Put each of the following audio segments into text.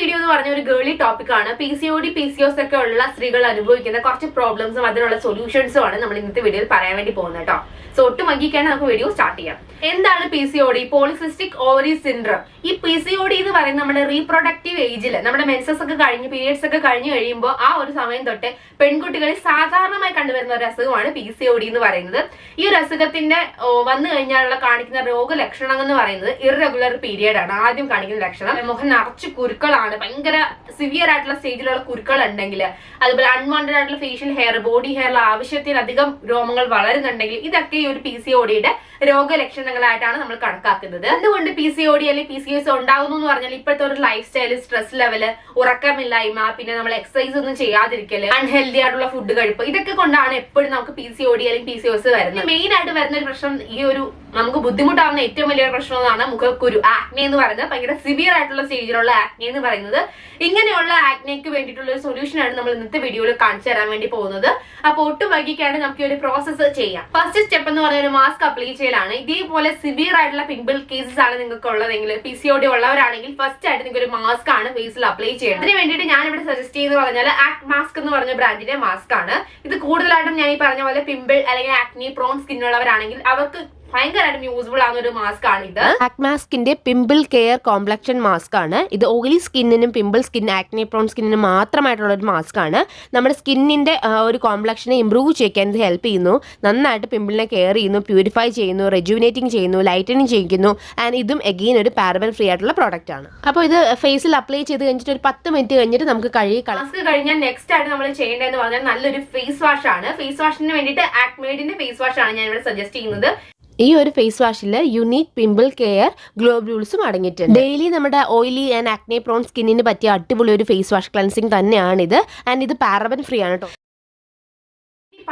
Video എന്ന് പറഞ്ഞ ഒരു ഗേർലി ടോപ്പിക് ആണ്. PCOD, PCOS ഒക്കെ ഉള്ള സ്ത്രീകൾ അനുഭവിക്കുന്ന കുറച്ച് പ്രോബ്ലംസും അതിനുള്ള സൊല്യൂഷൻസും ആണ് നമ്മൾ ഇന്നത്തെ വീഡിയോയിൽ പറയാൻ വേണ്ടി പോകുന്നത് കേട്ടോ. സോ ഒട്ടും വൈകിക്കാണ് നമുക്ക് വീഡിയോ സ്റ്റാർട്ട് ചെയ്യാം. എന്താണ് PCOD? Polycystic ovary syndrome. ഈ PCOD എന്ന് പറയുന്നത് നമ്മുടെ റീപ്രൊഡക്റ്റീവ് ഏജിൽ നമ്മുടെ മെൻസസ് ഒക്കെ കഴിഞ്ഞ് പീരിയഡ്സ് ഒക്കെ കഴിഞ്ഞ് കഴിയുമ്പോൾ ആ ഒരു സമയം തൊട്ട് പെൺകുട്ടികളിൽ സാധാരണമായി കണ്ടുവരുന്ന ഒരു അസുഖമാണ് PCOD എന്ന് പറയുന്നത്. ഈ ഒരു അസുഖത്തിന്റെ വന്നു കഴിഞ്ഞാലുള്ള കാണിക്കുന്ന രോഗലക്ഷണം എന്ന് പറയുന്നത് ഇറഗുലർ പീരിയഡ് ആണ്. ആദ്യം കാണിക്കുന്ന ലക്ഷണം മുഖം നിറച്ച് കുരുക്കളാണ്, ഭയങ്കര സിവിയർ ആയിട്ടുള്ള സ്റ്റേജിലുള്ള കുരുക്കൾ ഉണ്ടെങ്കിൽ, അതുപോലെ അൺവാണ്ടഡ് ആയിട്ടുള്ള ഫേഷ്യൽ ഹെയർ, ബോഡി ഹെയറിൽ ആവശ്യത്തിലധികം രോമങ്ങൾ വളരുന്നുണ്ടെങ്കിൽ ഇതൊക്കെ ഈ ഒരു PCODയുടെ രോഗലക്ഷണങ്ങളായിട്ടാണ് നമ്മൾ കണക്കാക്കുന്നത്. എന്തുകൊണ്ട് PCOD അല്ലെങ്കിൽ PCOS ഉണ്ടാകുന്നു എന്ന് പറഞ്ഞാൽ ഇപ്പോഴത്തെ ഒരു ലൈഫ് സ്റ്റൈൽ, സ്ട്രെസ് ലെവല്, ഉറക്കമില്ലായ്മ, പിന്നെ നമ്മൾ എക്സസൈസ് ഒന്നും ചെയ്യാതിരിക്കല്, അൺഹെൽത്തി ആയിട്ടുള്ള ഫുഡ് കഴിപ്പ്, ഇതൊക്കെ കൊണ്ടാണ് എപ്പോഴും നമുക്ക് PCOD അല്ലെങ്കിൽ PCOS വരുന്നത്. മെയിൻ ആയിട്ട് വരുന്ന ഒരു പ്രശ്നം, ഈ ഒരു നമുക്ക് ബുദ്ധിമുട്ടാവുന്ന ഏറ്റവും വലിയൊരു പ്രശ്നം എന്നാണ് മുഖക്കുരു, ആക്നെ എന്ന് പറയുന്നത്. ഭയങ്കര സിവിയർ ആയിട്ടുള്ള സ്റ്റേജിലുള്ള ആക്നെ എന്ന് പറയുന്നത്. ഇങ്ങനെയുള്ള ആക്നെക്ക് വേണ്ടിയിട്ടുള്ള ഒരു സൊല്യൂഷൻ ആണ് നമ്മൾ ഇന്നത്തെ വീഡിയോയിൽ കാണിച്ചു തരാൻ വേണ്ടി പോകുന്നത്. അപ്പോൾ ഒട്ടും വൈകിക്കാണ് നമുക്ക് ഈ ഒരു പ്രോസസ്സ് ചെയ്യാം. ഫസ്റ്റ് സ്റ്റെപ്പ് എന്ന് പറഞ്ഞ ഒരു മാസ്ക് അപ്ലൈ ചെയ്യലാണ്. ഇതേപോലെ സിവിയർ ആയിട്ടുള്ള പിമ്പിൾ കേസസ് ആണ് നിങ്ങൾക്ക് ഉള്ളതെങ്കിൽ, PCOD ഉള്ളവരാണെങ്കിൽ ഫസ്റ്റ് ആയിട്ട് നിങ്ങൾക്ക് ഒരു മാസ്ക് ആണ് ഫേസിൽ അപ്ലൈ ചെയ്യുന്നത്. അതിന് വേണ്ടിയിട്ട് ഞാൻ ഇവിടെ സജസ്റ്റ് ചെയ്യുന്നത് പറഞ്ഞാൽ ആക്ട് മാസ്ക് എന്ന് പറഞ്ഞ ബ്രാൻഡിന്റെ മാസ്ക് ആണ്. ഇത് കൂടുതലായിട്ടും ഞാൻ ഈ പറഞ്ഞ പോലെ പിമ്പിൾ അല്ലെങ്കിൽ ആക്നി പ്രോൺ സ്കിൻ ഉള്ളവരാണെങ്കിൽ അവർക്ക് ഭയങ്കരമായിട്ടും യൂസ്ഫുൾ ആകുന്ന ഒരു മാസ്ക് ആണ് ഇത്. മാസ്കിന്റെ പിമ്പിൾ കെയർ കോംപ്ലക്ഷൻ മാസ്ക് ആണ് ഇത്. ഓയിലി സ്കിന്നിനും പിമ്പിൾ സ്കിൻ, ആക്നെ പ്രോൺ സ്കിന്നിനും മാത്രമായിട്ടുള്ള ഒരു മാസ്ക് ആണ്. നമ്മുടെ സ്കിന്നിന്റെ ഒരു കോംപ്ലക്ഷനെ ഇംപ്രൂവ് ചെയ്യാൻ ഇത് ഹെൽപ്പ് ചെയ്യുന്നു. നന്നായിട്ട് പിമ്പിളിനെ കെയർ ചെയ്യുന്നു, പ്യൂരിഫൈ ചെയ്യുന്നു, റെജുവിനേറ്റിംഗ് ചെയ്യുന്നു, ലൈറ്റനിങ് ചെയ്യുന്നു. ആൻഡ് ഇതും എഗെയിൻ ഒരു പാരബൻ ഫ്രീ ആയിട്ടുള്ള പ്രോഡക്റ്റ് ആണ്. അപ്പോൾ ഇത് ഫേസിൽ അപ്ലൈ ചെയ്ത് കഴിഞ്ഞിട്ട് ഒരു 10 മിനിറ്റ് കഴിഞ്ഞിട്ട് നമുക്ക് കഴുകി കളയാം. മാസ്ക് കഴിഞ്ഞാൽ നെക്സ്റ്റ് ആയിട്ട് നമ്മൾ ചെയ്യേണ്ടതെന്ന് പറഞ്ഞാൽ നല്ലൊരു ഫേസ് വാഷ് ആണ്. ഫേസ് വാഷിന് വേണ്ടിയിട്ട് ആക്മേഡിന്റെ ഫേസ് വാഷ് ആണ് ഞാൻ ഇവിടെ സജസ്റ്റ് ചെയ്യുന്നത്. ഈ ഒരു ഫേസ് വാഷിൽ യുണീക് പിമ്പിൾ കെയർ ഗ്ലോബ്യൂൾസും അടങ്ങിയിട്ടുണ്ട്. ഡെയിലി നമ്മുടെ ഓയിലി ആൻഡ് ആക്നെ പ്രോൺ സ്കിന്നിന് പറ്റിയ അടിപൊളി ഒരു ഫേസ് വാഷ് ക്ലൻസിങ് തന്നെയാണിത്. ആൻഡ് ഇത് പാരബൻ ഫ്രീ ആണ് കേട്ടോ.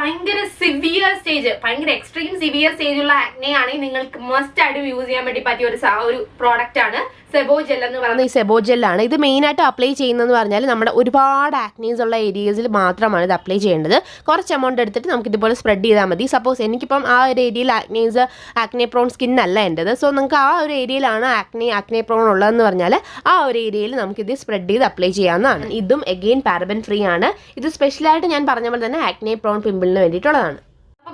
ഭയങ്കര സിവിയർ സ്റ്റേജ്, ഭയങ്കര എക്സ്ട്രീം സിവിയർ സ്റ്റേജുള്ള ആക്നെ ആണെങ്കിൽ നിങ്ങൾക്ക് മസ്റ്റ് ആയിട്ട് യൂസ് ചെയ്യാൻ വേണ്ടി പറ്റിയ ഒരു പ്രോഡക്റ്റ് ആണ് സെബോജെൽ എന്ന് പറയുന്നത്. ഈ സെബോജെല്ലാണ് ഇത് മെയിൻ ആയിട്ട് അപ്ലൈ ചെയ്യുന്നതെന്ന് പറഞ്ഞാൽ നമ്മുടെ ഒരുപാട് ആക്നീസ് ഉള്ള ഏരിയസിൽ മാത്രമാണ് ഇത് അപ്ലൈ ചെയ്യേണ്ടത്. കുറച്ച് എമൗണ്ട് എടുത്തിട്ട് നമുക്ക് ഇതുപോലെ സ്പ്രെഡ് ചെയ്താൽ മതി. സപ്പോസ് എനിക്കിപ്പം ആ ഒരു ഏരിയയിൽ ആക്നെ പ്രോൺ സ്കിൻ അല്ല എൻ്റെത്. സോ നിങ്ങൾക്ക് ആ ഒരു ഏരിയയിലാണ് ആക്നെ പ്രോൺ ഉള്ളതെന്ന് പറഞ്ഞാൽ ആ ഒരു ഏരിയയിൽ നമുക്കിത് സ്പ്രെഡ് ചെയ്ത് അപ്ലൈ ചെയ്യാവുന്നതാണ്. ഇതും എഗെയിൻ പാരബൻ ഫ്രീ ആണ്. ഇത് സ്പെഷ്യലായിട്ട് ഞാൻ പറഞ്ഞ പോലെ തന്നെ ആക്നെ പ്രോൺ പിമ്പിളിന് വേണ്ടിയിട്ടുള്ളതാണ്.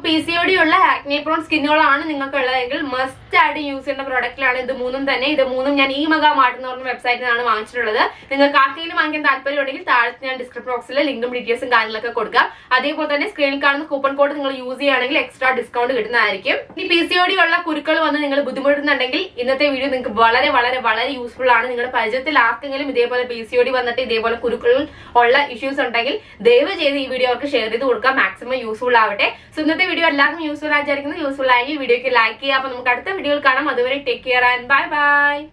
PCOD ഉള്ള ആക്നെ പ്രോൺ സ്കിന്നുകളാണ് നിങ്ങൾക്ക് ഉള്ളതെങ്കിൽ മസ്റ്റ് ആയിട്ട് യൂസ് ചെയ്യുന്ന പ്രോഡക്റ്റിലാണ് ഇത് മൂന്നും തന്നെ. ഇത് മൂന്നും ഞാൻ ഈ മഗ മാർട്ട് എന്ന് പറഞ്ഞ വെബ്സൈറ്റിൽ നിന്നാണ് വാങ്ങിച്ചിട്ടുള്ളത്. നിങ്ങൾക്ക് ആർക്കെങ്കിലും വാങ്ങിക്കാൻ താല്പര്യം ഉണ്ടെങ്കിൽ താഴത്ത് ഞാൻ ഡിസ്ക്രിപ്ഷൻ ബോക്സിൽ ലിങ്കും ഡീറ്റെയിൽസും കാര്യങ്ങളൊക്കെ കൊടുക്കാം. അതേപോലെ തന്നെ സ്ക്രീനിൽ കാണുന്ന കൂപ്പൺ കോഡ് നിങ്ങൾ യൂസ് ചെയ്യുകയാണെങ്കിൽ എക്സ്ട്രാ ഡിസ്കൗണ്ട് കിട്ടുന്നതായിരിക്കും. ഈ PCOD ഉള്ള കുരുക്കൾ വന്ന് നിങ്ങൾ ബുദ്ധിമുട്ടുന്നുണ്ടെങ്കിൽ ഇന്നത്തെ വീഡിയോ നിങ്ങൾക്ക് വളരെ വളരെ വളരെ യൂസ്ഫുൾ ആണ്. നിങ്ങളുടെ പരിചയത്തിൽ ആർക്കെങ്കിലും ഇതേപോലെ PCOD വന്നിട്ട് ഇതേപോലെ കുരുക്കൾ ഉള്ള ഇഷ്യൂസ് ഉണ്ടെങ്കിൽ ദയവ് ചെയ്ത് ഈ വീഡിയോ അവർക്ക് ഷെയർ ചെയ്ത് കൊടുക്കാം. മാക്സിമം യൂസ്ഫുൾ ആവട്ടെ. സോ ഇന്നത്തെ വീഡിയോ എല്ലാവർക്കും യൂസ്ഫുൾ ആയിരിക്കുന്നത്. യൂസ്ഫുൾ ആയെങ്കിൽ വീഡിയോക്ക് ലൈക്ക് ചെയ്യുക. അപ്പൊ നമുക്ക് അടുത്ത വീഡിയോയിൽ കാണാം. അതുവരെ take care and bye bye.